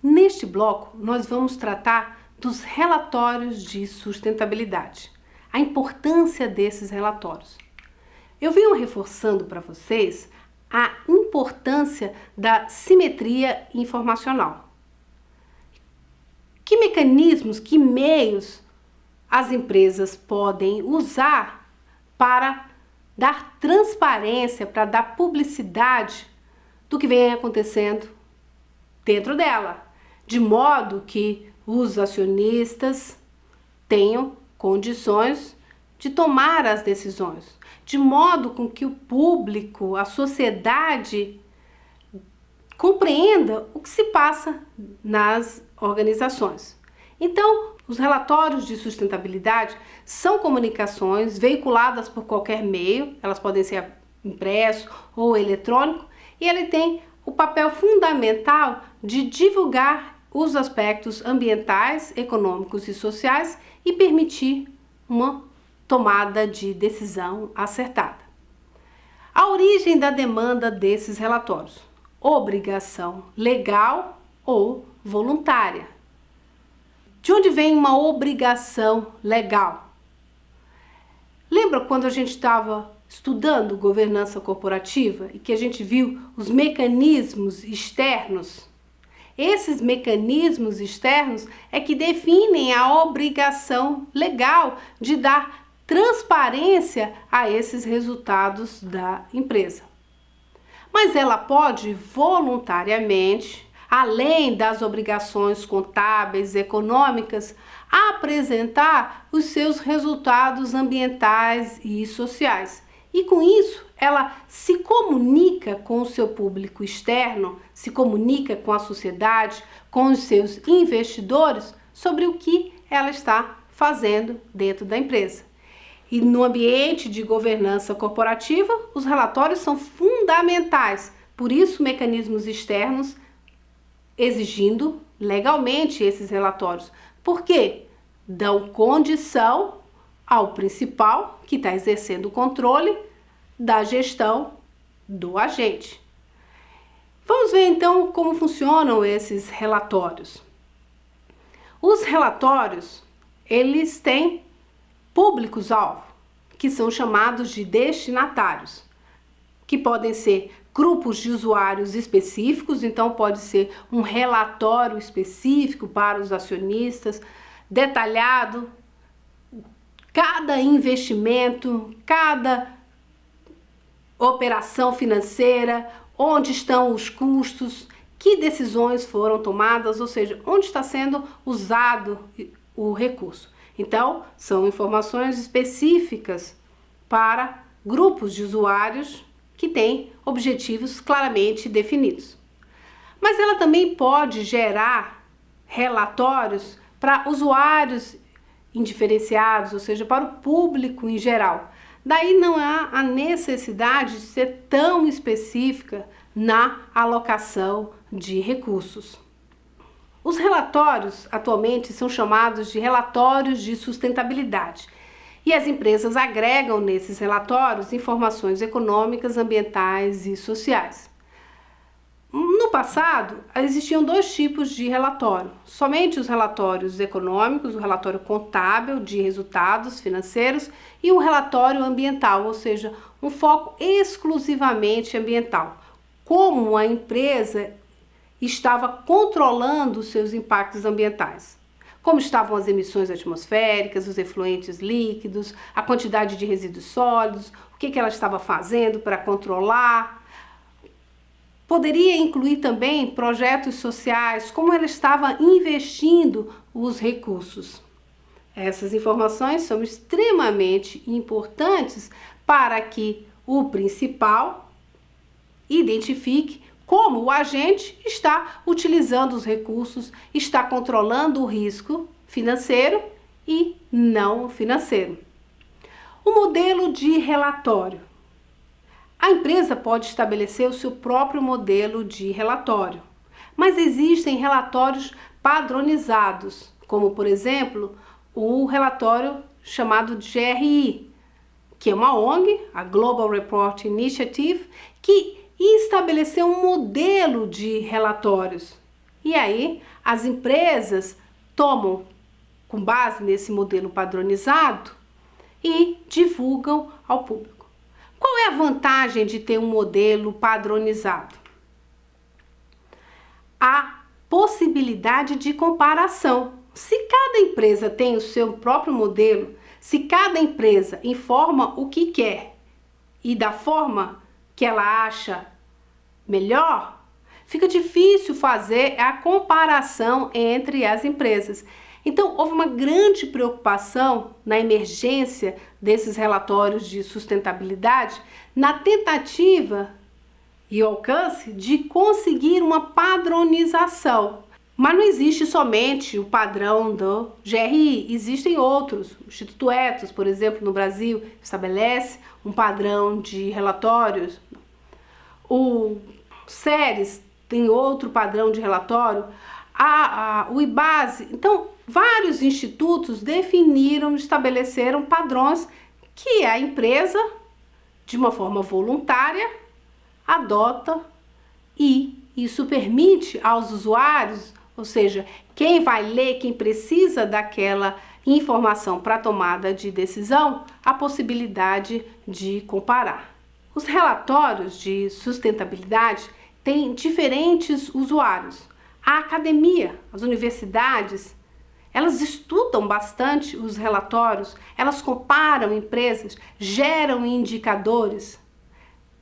Neste bloco, nós vamos tratar dos relatórios de sustentabilidade, a importância desses relatórios. Eu venho reforçando para vocês a importância da simetria informacional. Que mecanismos, que meios as empresas podem usar para dar transparência, para dar publicidade do que vem acontecendo dentro dela, de modo que os acionistas tenham condições de tomar as decisões, de modo com que o público, a sociedade, compreenda o que se passa nas organizações. Então, os relatórios de sustentabilidade são comunicações veiculadas por qualquer meio, elas podem ser impresso ou eletrônico, e ele tem o papel fundamental de divulgar os aspectos ambientais, econômicos e sociais e permitir uma tomada de decisão acertada. A origem da demanda desses relatórios: obrigação legal ou voluntária. De onde vem uma obrigação legal? Lembra quando a gente estava estudando governança corporativa e que a gente viu os mecanismos externos? Esses mecanismos externos é que definem a obrigação legal de dar transparência a esses resultados da empresa. Mas ela pode voluntariamente, além das obrigações contábeis, econômicas, apresentar os seus resultados ambientais e sociais. E com isso, ela se comunica com o seu público externo, se comunica com a sociedade, com os seus investidores sobre o que ela está fazendo dentro da empresa. E no ambiente de governança corporativa, os relatórios são fundamentais. Por isso, mecanismos externos exigindo legalmente esses relatórios. Por quê? Dão condição ao principal, que está exercendo o controle da gestão do agente. Vamos ver então como funcionam esses relatórios. Os relatórios, eles têm públicos-alvo, que são chamados de destinatários, que podem ser grupos de usuários específicos, então pode ser um relatório específico para os acionistas, detalhado, cada investimento, cada operação financeira, onde estão os custos, que decisões foram tomadas, ou seja, onde está sendo usado o recurso. Então, são informações específicas para grupos de usuários que têm objetivos claramente definidos. Mas ela também pode gerar relatórios para usuários indiferenciados, ou seja, para o público em geral. Daí não há a necessidade de ser tão específica na alocação de recursos. Os relatórios atualmente são chamados de relatórios de sustentabilidade. E as empresas agregam nesses relatórios informações econômicas, ambientais e sociais. No passado, existiam dois tipos de relatório. Somente os relatórios econômicos, o relatório contábil de resultados financeiros e o relatório ambiental, ou seja, um foco exclusivamente ambiental. Como a empresa estava controlando os seus impactos ambientais. Como estavam as emissões atmosféricas, os efluentes líquidos, a quantidade de resíduos sólidos, o que ela estava fazendo para controlar. Poderia incluir também projetos sociais, como ela estava investindo os recursos. Essas informações são extremamente importantes para que o principal identifique como o agente está utilizando os recursos, está controlando o risco financeiro e não financeiro. O modelo de relatório. A empresa pode estabelecer o seu próprio modelo de relatório, mas existem relatórios padronizados, como por exemplo o relatório chamado de GRI, que é uma ONG, a Global Report Initiative, que estabeleceu um modelo de relatórios. E aí as empresas tomam, com base nesse modelo padronizado, e divulgam ao público. Qual é a vantagem de ter um modelo padronizado? A possibilidade de comparação. Se cada empresa tem o seu próprio modelo, se cada empresa informa o que quer e da forma que ela acha melhor, fica difícil fazer a comparação entre as empresas. Então, houve uma grande preocupação na emergência desses relatórios de sustentabilidade, na tentativa e alcance de conseguir uma padronização. Mas não existe somente o padrão do GRI, existem outros. O Instituto Ethos, por exemplo, no Brasil, estabelece um padrão de relatórios. O SERES tem outro padrão de relatório. O IBASE. Então, vários institutos definiram, estabeleceram padrões que a empresa, de uma forma voluntária, adota, e isso permite aos usuários, ou seja, quem vai ler, quem precisa daquela informação para tomada de decisão, a possibilidade de comparar. Os relatórios de sustentabilidade têm diferentes usuários. A academia, as universidades, elas estudam bastante os relatórios, elas comparam empresas, geram indicadores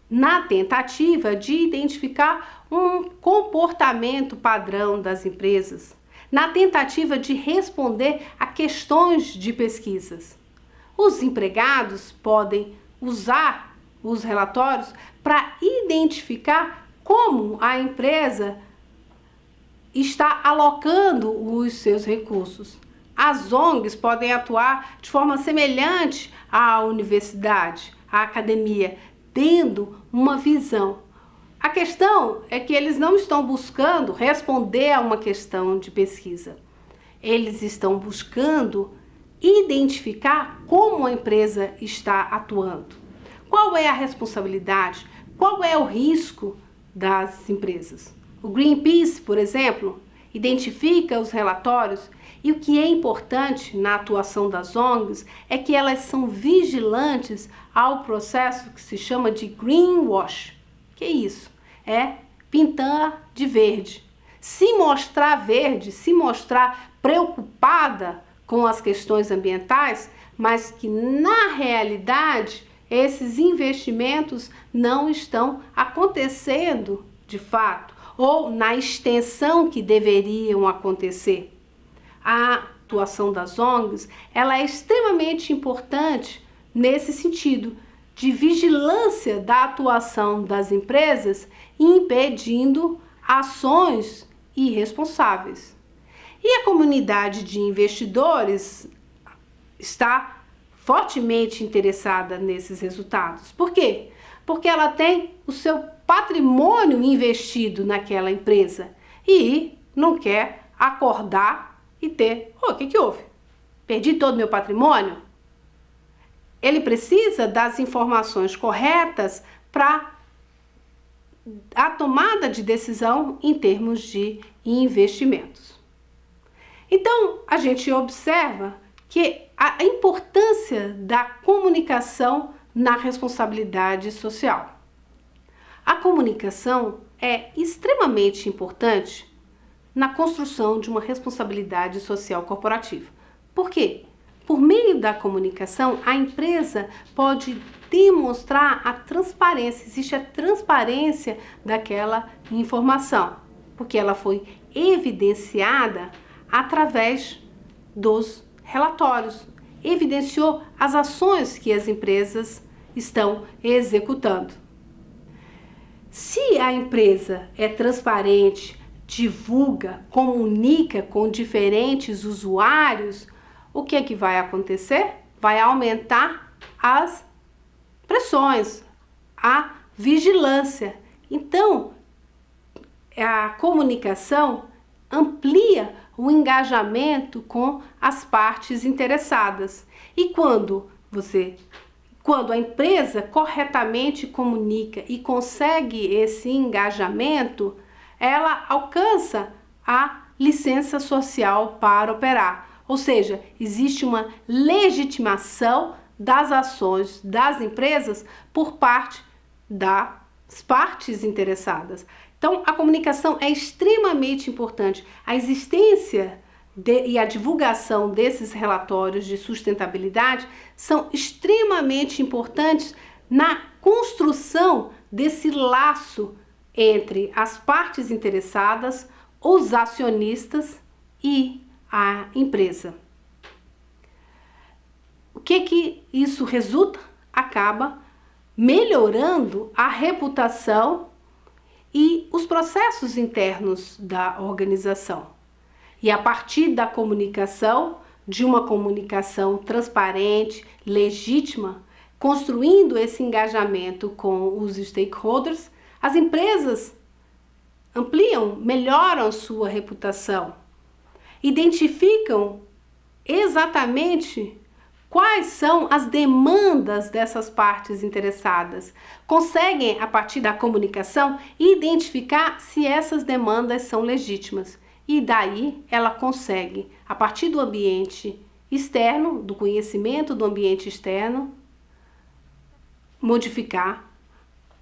na tentativa de identificar um comportamento padrão das empresas, na tentativa de responder a questões de pesquisas. Os empregados podem usar os relatórios para identificar como a empresa está alocando os seus recursos. As ONGs podem atuar de forma semelhante à universidade, à academia, tendo uma visão. A questão é que eles não estão buscando responder a uma questão de pesquisa. Eles estão buscando identificar como a empresa está atuando. Qual é a responsabilidade? Qual é o risco das empresas? O Greenpeace, por exemplo, identifica os relatórios, e o que é importante na atuação das ONGs é que elas são vigilantes ao processo que se chama de greenwash. Que é isso? É pintar de verde. Se mostrar verde, se mostrar preocupada com as questões ambientais, mas que na realidade esses investimentos não estão acontecendo de fato, ou na extensão que deveriam acontecer. A atuação das ONGs, ela é extremamente importante nesse sentido de vigilância da atuação das empresas, impedindo ações irresponsáveis. E a comunidade de investidores está fortemente interessada nesses resultados. Por quê? Porque ela tem o seu patrimônio investido naquela empresa e não quer acordar e ter, o que houve? Perdi todo o meu patrimônio? Ele precisa das informações corretas para a tomada de decisão em termos de investimentos. Então, a gente observa que a importância da comunicação na responsabilidade social. A comunicação é extremamente importante na construção de uma responsabilidade social corporativa. Por quê? Por meio da comunicação, a empresa pode demonstrar a transparência, existe a transparência daquela informação, porque ela foi evidenciada através dos relatórios, evidenciou as ações que as empresas estão executando. Se a empresa é transparente, divulga, comunica com diferentes usuários, o que é que vai acontecer? Vai aumentar as pressões, a vigilância. Então, a comunicação amplia o engajamento com as partes interessadas. E quando Quando a empresa corretamente comunica e consegue esse engajamento, ela alcança a licença social para operar. Ou seja, existe uma legitimação das ações das empresas por parte das partes interessadas. Então, a comunicação é extremamente importante. A existência e a divulgação desses relatórios de sustentabilidade são extremamente importantes na construção desse laço entre as partes interessadas, os acionistas e a empresa. O que isso resulta? Acaba melhorando a reputação e os processos internos da organização. E a partir da comunicação, de uma comunicação transparente, legítima, construindo esse engajamento com os stakeholders, as empresas ampliam, melhoram sua reputação, identificam exatamente quais são as demandas dessas partes interessadas, conseguem, a partir da comunicação, identificar se essas demandas são legítimas. E daí ela consegue, a partir do ambiente externo, do conhecimento do ambiente externo, modificar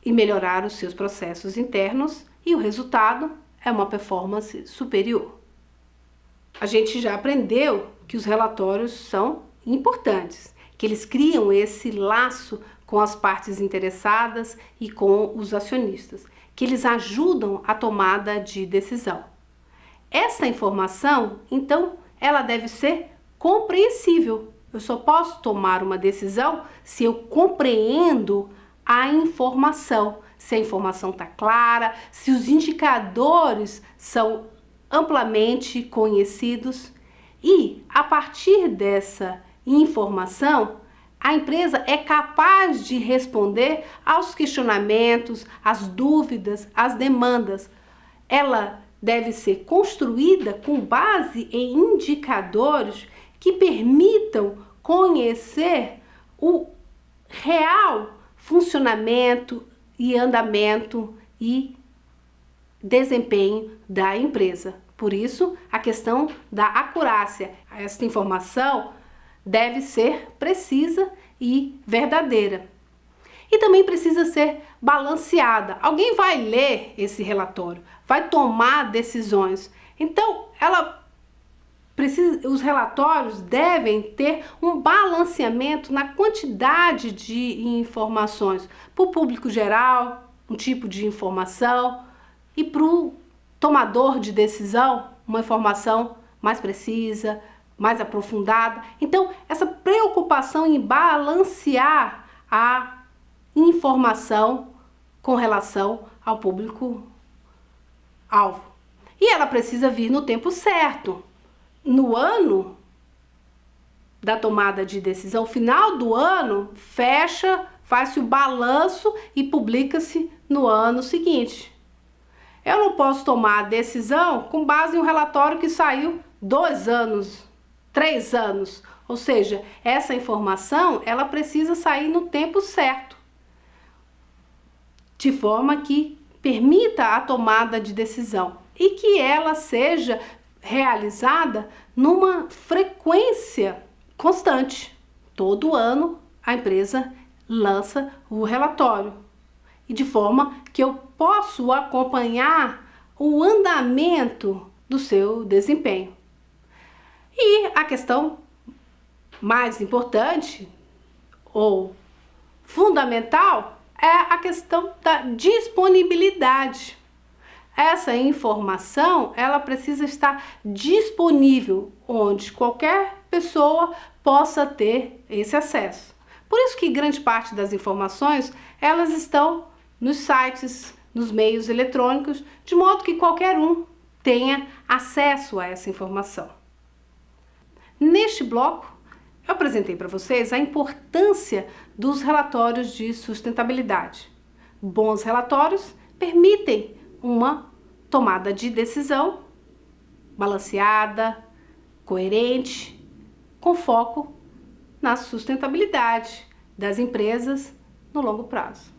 e melhorar os seus processos internos, e o resultado é uma performance superior. A gente já aprendeu que os relatórios são importantes, que eles criam esse laço com as partes interessadas e com os acionistas, que eles ajudam a tomada de decisão. Essa informação, então, ela deve ser compreensível. Eu só posso tomar uma decisão se eu compreendo a informação, se a informação está clara, se os indicadores são amplamente conhecidos e, a partir dessa informação, a empresa é capaz de responder aos questionamentos, às dúvidas, às demandas. Ela deve ser construída com base em indicadores que permitam conhecer o real funcionamento e andamento e desempenho da empresa. Por isso, a questão da acurácia. Essa informação deve ser precisa e verdadeira. E também precisa ser balanceada. Alguém vai ler esse relatório, vai tomar decisões. Então, os relatórios devem ter um balanceamento na quantidade de informações para o público geral, um tipo de informação, e para o tomador de decisão, uma informação mais precisa, mais aprofundada. Então, essa preocupação em balancear a informação com relação ao público-alvo. E ela precisa vir no tempo certo. No ano da tomada de decisão, final do ano, faz-se o balanço e publica-se no ano seguinte. Eu não posso tomar a decisão com base em um relatório que saiu 2 anos, 3 anos. Ou seja, essa informação ela precisa sair no tempo certo, de forma que permita a tomada de decisão e que ela seja realizada numa frequência constante. Todo ano a empresa lança o relatório e de forma que eu posso acompanhar o andamento do seu desempenho. E a questão mais importante ou fundamental é a questão da disponibilidade. Essa informação, ela precisa estar disponível, onde qualquer pessoa possa ter esse acesso. Por isso que grande parte das informações, elas estão nos sites, nos meios eletrônicos, de modo que qualquer um tenha acesso a essa informação. Neste bloco, eu apresentei para vocês a importância dos relatórios de sustentabilidade. Bons relatórios permitem uma tomada de decisão balanceada, coerente, com foco na sustentabilidade, das empresas no longo prazo.